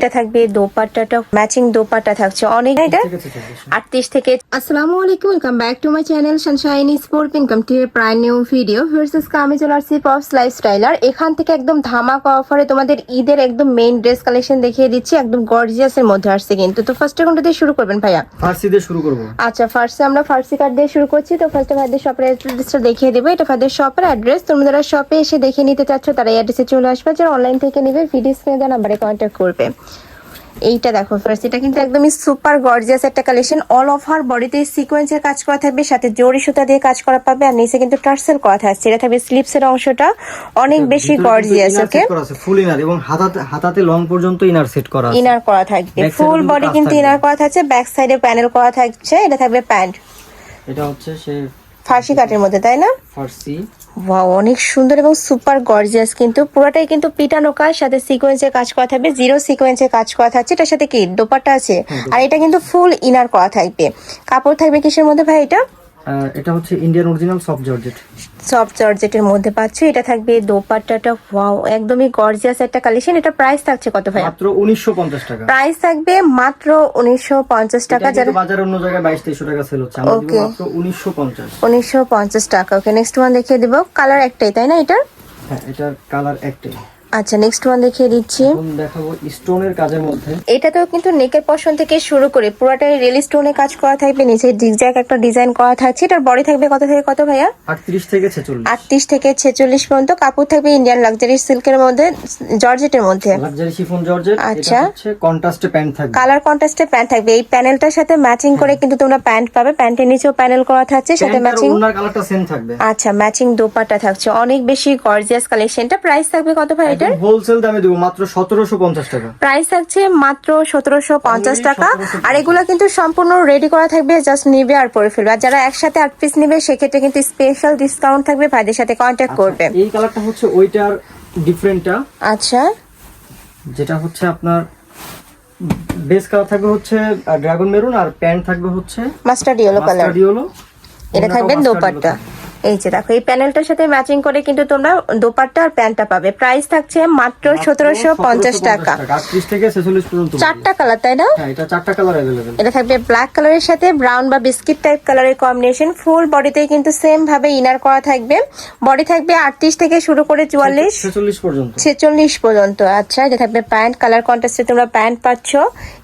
এটা থাকবে দোপাট্টাটা ম্যাচিং দোপাট্টা থাকছে অনেক এটা 38 থেকে। আসসালামু আলাইকুম, welcome back to my channel sunshine sport income to a prime new video. Versus আমি চলে আসছি পপস লাইফস্টাইলার। এখান থেকে একদম ধামাকা অফারে তোমাদের ঈদের একদম মেইন ড্রেস কালেকশন দেখিয়ে দিচ্ছি, একদম গর্জিয়াস এর মধ্যে আসছে কিন্তু। তো ফার্স্টে কোনটা দিয়ে শুরু করবেন ভাইয়া? ফার্সি দিয়ে শুরু করব। আচ্ছা, ফার্স্টে আমরা ফার্সি কার্ড দিয়ে শুরু করছি। তো ফার্স্টে ভাইদের শপের অ্যাড্রেসটা দেখিয়ে দেবো। এটা ভাইদের শপের অ্যাড্রেস। তোমরা যারা শপে এসে দেখে নিতে চাচ্ছ তারা এই অ্যাড্রেসে চলে আসবে, যারা অনলাইন থেকে নেবে ভিডিও স্ক্রিনে দেওয়া নাম্বারে কন্ট্যাক্ট করবে। এইটা দেখো ফার্স্ট, এটা কিন্তু একদমই সুপার গর্জিয়াস একটা কালেকশন। অল ওভার বডিতে সিকোয়েন্সের কাজ করা থাকবে, সাথে জরি সুতা দিয়ে কাজ করা পাবে, আর নিচে কিন্তু টার্সেল করা থাকছে। এটা থাকবে স্লিপস এর অংশটা অনেক বেশি গর্জিয়াস। ওকে, ফুল ইনার এবং হাতাতে লং পর্যন্ত ইনার সেট করা আছে, ইনার করা থাকবে, ফুল বডি কিন্তু ইনার করা থাকছে, ব্যাক সাইডে প্যানেল করা থাকছে। এটা থাকবে প্যান্ট, এটা হচ্ছে সে ফার্সি কাটের মধ্যে, তাই না? ফার্সি। ওয়াও, অনেক সুন্দর এবং সুপার গর্জিয়াস কিন্তু। পুরোটাই কিন্তু পিটানো কাজ, সাথে সিকোয়েন্সের কাজ করা থাকবে, জিরো সিকোয়েন্সের কাজ করা থাকছে। এটার সাথে কি দোপাট্টা আছে, আর এটা কিন্তু ফুল ইনার করা থাকবে। কাপড় থাকবে কিসের মধ্যে ভাই? এটা হচ্ছে Indian original soft georgette. Soft জর্জেটের মধ্যে পাচ্ছি। এটা থাকবে দোপাট্টাটা। ওয়াও, একদমই গর্জিয়াস একটা কালেকশন। এটা প্রাইস থাকছে কত ভাই? মাত্র 1950 টাকা। প্রাইস থাকবে মাত্র 1950 টাকা। যারা বাজারে অন্য জায়গায় 2200 টাকা সেল হচ্ছে, আমরা দিব মাত্র 1950। 1950 টাকা। ওকে, নেক্সট ওয়ান দেখিয়ে দিব। কালার একটাই, তাই না এটা? হ্যাঁ, এটার কালার একটাই। আচ্ছা, নেক্সট ওয়ান দেখিয়ে দিচ্ছি। এখন দেখাবো স্টোনের কাজের মধ্যে। এটাতেও কিন্তু নেকের পশন থেকে শুরু করে পুরোটাই রিয়েল স্টোনে কাজ করা থাকবে, নিচে জিগজ্যাগ একটা ডিজাইন করা থাকছে। এটার বডি থাকবে কত থেকে কত ভাইয়া? 38 থেকে 46। 38 থেকে 46 পর্যন্ত। কাপড় থাকবে ইন্ডিয়ান লাক্সারি সিল্কের মধ্যে, জর্জেটের মধ্যে, লাক্সারি শিফন জর্জেট। আচ্ছা, এটা হচ্ছে কন্ট্রাস্টে প্যান্ট থাকবে, কালার কন্ট্রাস্টে প্যান্ট থাকবে। এই প্যানেলটার সাথে ম্যাচিং করে কিন্তু তোমরা প্যান্ট পাবে। প্যান্টের নিচেও প্যানেল করা থাকছে, সাথে ম্যাচিং ওনার কালারটা সেম থাকবে। আচ্ছা, ম্যাচিং দোপাট্টা থাকছে অনেক বেশি গর্জিয়াস কালেকশনটা। প্রাইস থাকবে কত ভাই এটা? হোলসেল দামে দেব মাত্র 1750 টাকা। প্রাইস থাকছে মাত্র 1750 টাকা। আর এগুলো কিন্তু সম্পূর্ণ রেডি করা থাকবে, জাস্ট নিবে আর পরে ফেলবে। আর যারা একসাথে 8 পিস নিবে সেক্ষেত্রে কিন্তু স্পেশাল ডিসকাউন্ট থাকবে, ভাইদের সাথে কন্ট্যাক্ট করবে। এই কালারটা হচ্ছে ওইটার ডিফারেন্টটা। আচ্ছা, যেটা হচ্ছে আপনার বেস কালার থাকবে হচ্ছে ড্রাগন মেরুন, আর প্যান্ট থাকবে হচ্ছে mustard yellow colour. Mustard yellow. এটা থাকবে দোপাট্টা। এই যে দেখো, এই প্যানেলটার সাথে ম্যাচিং করে কিন্তু তোমরা দোপাট্টা আর প্যান্টটা পাবে। প্রাইস থাকছে মাত্র 1750 টাকা। 38 থেকে 46 পর্যন্ত। চারটা কালার, তাই না? হ্যাঁ, এটা চারটা কালার अवेलेबल। এটা থাকবে ব্ল্যাক কালারের সাথে ব্রাউন বা বিস্কিট টাইপ কালারের কম্বিনেশন। ফুল বডিতে কিন্তু সেম ভাবে ইনার করা থাকবে। বডি থাকবে 38 থেকে শুরু করে 46 পর্যন্ত। 46 পর্যন্ত। আচ্ছা, এটা থাকবে প্যান্ট, কালার কন্ট্রাস্টে তোমরা প্যান্ট পাচ্ছ।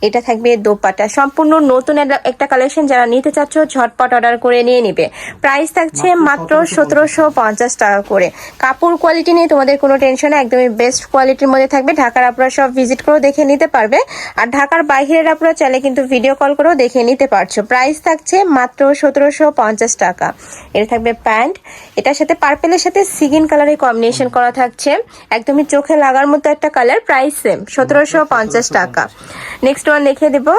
এটা থাকবে দোপাট্টা। সম্পূর্ণ নতুন একটা কালেকশন, যারা নিতে চাচ্ছ ঝটপট অর্ডার করে নিয়ে নিবে। প্রাইস থাকছে মাত্র 1750 টাকা করে। কাপড় কোয়ালিটি নিয়ে তোমাদের কোনো টেনশন নেই, একদমই বেস্ট কোয়ালিটির মধ্যে থাকবে। ঢাকার আপনারা সব ভিজিট করেও দেখে নিতে পারবে, আর ঢাকার বাইরের আপনারা চাইলে কিন্তু ভিডিও কল করেও দেখে নিতে পারছো। প্রাইস থাকছে মাত্র 1750 টাকা। এটা থাকবে প্যান্ট, এটার সাথে পার্পেলের সাথে সিগিন কালারের কম্বিনেশন করা থাকছে, একদমই চোখে লাগার মতো একটা কালার। প্রাইস সেম 1750 টাকা। নেক্সট ওয়ান দেখিয়ে দেবো।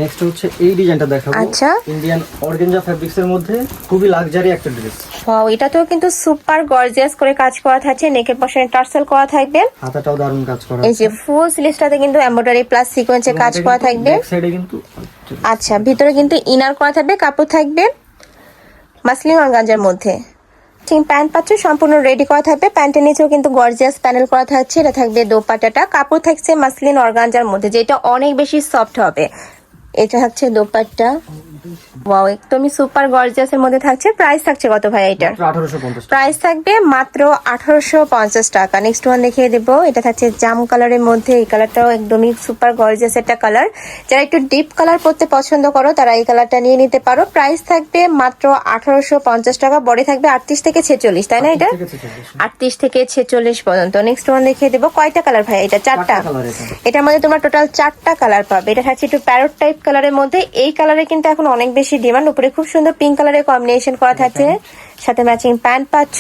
নেক্সট হচ্ছে এই ডিজাইনটা দেখাবো। আচ্ছা, ইন্ডিয়ান অর্গানজা ফেব্রিক্স এর মধ্যে খুবই লাক্সারি একটা ড্রেস। ওয়াও, এটাতেও কিন্তু সুপার গর্জিয়াস করে কাজ করা থাকছে, নেকের পশনে টার্সেল করা থাকবে, হাতাটাও দারুণ কাজ করা। এই যে ফুল স্লিভসটাতে কিন্তু এমব্রয়ডারি প্লাস সিকোয়েন্সের কাজ করা থাকবে। ব্যাক সাইডে কিন্তু আচ্ছা, ভিতরে কিন্তু ইনার করা থাকবে, কাপড় থাকবে মাসলিন অর্গানজার মধ্যে। ঠিক প্যান্ট পাচ্ছ সম্পূর্ণ রেডি করা থাকবে। প্যান্টের নিচেও কিন্তু গর্জিয়াস প্যানেল করা থাকছে। এটা থাকবে দোপাট্টাটা, কাপড় থাকছে মাসলিন অর্গানজার মধ্যে, যেটা অনেক বেশি সফট হবে। এটা হচ্ছে দোপাট্টা। ওয়াও, একদমই সুপার গর্জিয়াস এর মধ্যে থাকছে। প্রাইস থাকছে কত ভাই এটার? 1850। প্রাইস থাকবে মাত্র 1850 টাকা। নেক্সট ওয়ান দেখিয়ে দেব। এটা থাকছে জাম কালারের মধ্যে। এই কালারটাও একদমই সুপার গর্জিয়াস একটা কালার। যারা একটু ডিপ কালার পরতে পছন্দ করো তারা এই কালারটা নিয়ে নিতে পারো। প্রাইস থাকবে মাত্র 1850 টাকা। বডি থাকবে 38 থেকে 46, তাই না? এটা 38 থেকে 46 পর্যন্ত। নেক্সট ওয়ান দেখিয়ে দেবো। কয়টা কালার ভাই এটা? চারটা। এটার মধ্যে তোমার টোটাল 4টা কালার পাবে। এটা থাকছে একটু প্যারট টাইপ কালারের মধ্যে। এই কালারে কিন্তু এখন অনেক বেশি ডিমান্ড। উপরে খুব সুন্দর পিঙ্ক কালারের কম্বিনেশন করা থাকছে, সাথে ম্যাচিং প্যান্ট পাচ্ছ।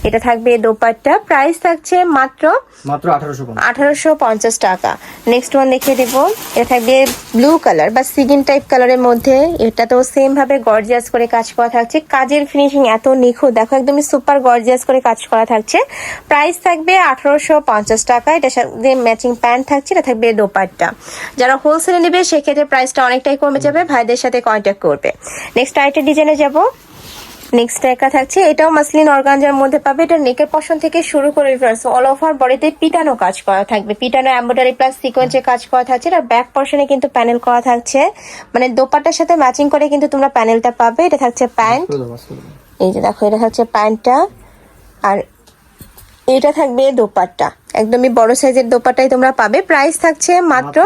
এটা থাকবে দোপাট্টা। প্রাইস থাকছে মাত্র 1850 টাকা। নেক্সট ওয়ান দেখিয়ে দেব। এটা থাকবে ব্লু কালার বা সিগিন টাইপ কালারের মধ্যে। এটা তো সেম ভাবে গর্জিয়াস করে কাজ করা থাকছে। কাজের ফিনিশিং এত নিখুঁত, দেখো একদমই সুপার গর্জিয়াস করে কাজ করা থাকছে। প্রাইস থাকবে 1850 টাকা। এটার সাথে ম্যাচিং প্যান্ট থাকছে। এটা থাকবে দোপাট্টা। যারা হোলসেলে নেবে সেক্ষেত্রে প্রাইসটা অনেকটাই কমে যাবে, ভাইদের সাথে কন্ট্যাক্ট করবে। নেক্সট আরেকটা ডিজাইনে যাব। নেক্সট একটা থাকছে, এটাও মাসলিন অর্গানজার মধ্যে পাবে। এটা নেকের পশন থেকে শুরু করে অল ওভার বডিতে পিটানো কাজ করা থাকবে, পিটানো এমব্রয়ডারি প্লাস সিকোয়েন্সের কাজ করা থাকছে। আর ব্যাক পশনে কিন্তু প্যানেল করা থাকছে, মানে দোপাট্টার সাথে ম্যাচিং করে কিন্তু তোমরা প্যানেলটা পাবে। এটা থাকছে প্যান্ট, এই যে দেখো এটা থাকছে প্যান্টটা, আর এটা থাকবে দোপাট্টা, একদমই বড় সাইজের দোপাট্টাই তোমরা পাবে। প্রাইস থাকছে মাত্র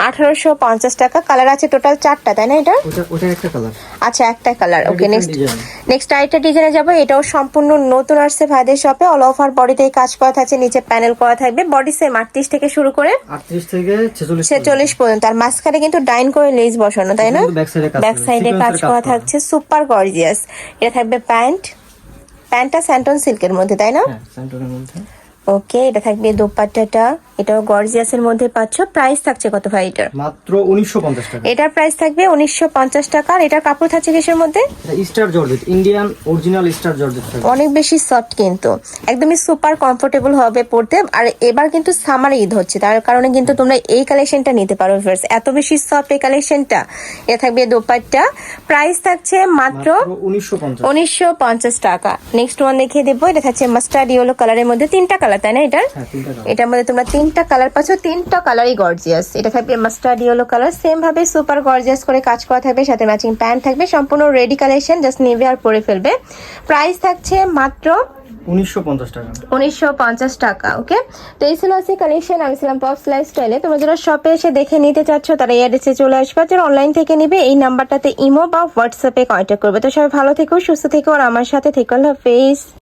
1850 টাকা। কালার আছে টোটাল 4টা, তাই না? এটা ওটা একটা কালার, আচ্ছা একটা কালার। ওকে, নেক্সট আরেকটা ডিজাইনে যাবো। এটাও সম্পূর্ণ নতুন আসছে ভাইদের শপে। অল ওভার বডিতে কাজ করা থাকছে, নিচে প্যানেল করা থাকবে। বডি সেম 38 থেকে শুরু করে 38 থেকে 46 পর্যন্ত। আর মাঝখানে কিন্তু ডাইন করে লেস বসানো, তাই না? ব্যাক সাইডে কাজ করা থাকছে, সুপার গর্জিয়াস। এটা থাকবে প্যান্টটা স্যান্টন সিল্কের মধ্যে, তাই না? হ্যাঁ, স্যান্টনের মধ্যে। ওকে, এটা থাকবে দোপাট্টাটা, এটাও গর্জিয়াসের মধ্যে পাচ্ছ। প্রাইস থাকছে কত ভাই এটার? মাত্র 1950 টাকা। এটার প্রাইস থাকবে 1950 টাকা। আর এটার কাপড় থাকছে কিসের মধ্যে? এটা star georgette, Indian original star georgette থাকবে। অনেক বেশি সফট, কিন্তু একদমই সুপার কমফোর্টেবল হবে পরতে। আর এবার কিন্তু সামার ঈদ হচ্ছে, তার কারণে কিন্তু তোমরা এই কালেকশনটা নিতে পারো ভিউয়ার্স, এত বেশি সফট এই কালেকশনটা। এটা থাকবে দোপাট্টা, প্রাইস থাকছে মাত্র 1950 টাকা। নেক্সট ওয়ান দেখিয়ে দেবো। এটা থাকছে মাস্টার্ড ইয়েলো কালারের মধ্যে, 3টা কালার, তাই না? এটার মধ্যে তোমরা 3টা কালার পাচ্ছ, 3টা কালারই গর্জিয়াস। এটা থাকবে মাস্টার্ড ইয়েলো কালার, সেম ভাবে সুপার গর্জিয়াস করে কাজ করা থাকবে, সাথে ম্যাচিং প্যান্ট থাকবে। সম্পূর্ণ রেডি কালেকশন, জাস্ট নিবে আর পরে ফেলবে। প্রাইস থাকছে মাত্র 1950 টাকা। ওকে, তো এই ছিল আজকে কালেকশন। আমি ছিলাম পপস লাইফস্টাইলে। তোমরা যারা শপে এসে দেখে নিতে চাচ্ছ তারা এই অ্যাড্রেসে চলে আসবে, যারা অনলাইন থেকে নিবে এই নাম্বারটাতে ইমো বা হোয়াটসঅ্যাপে কন্ট্যাক্ট করবে। তো সবাই ভালো থেকো, সুস্থ থেকো, আর আমার সাথে থেকো। আল্লাহ হাফেজ।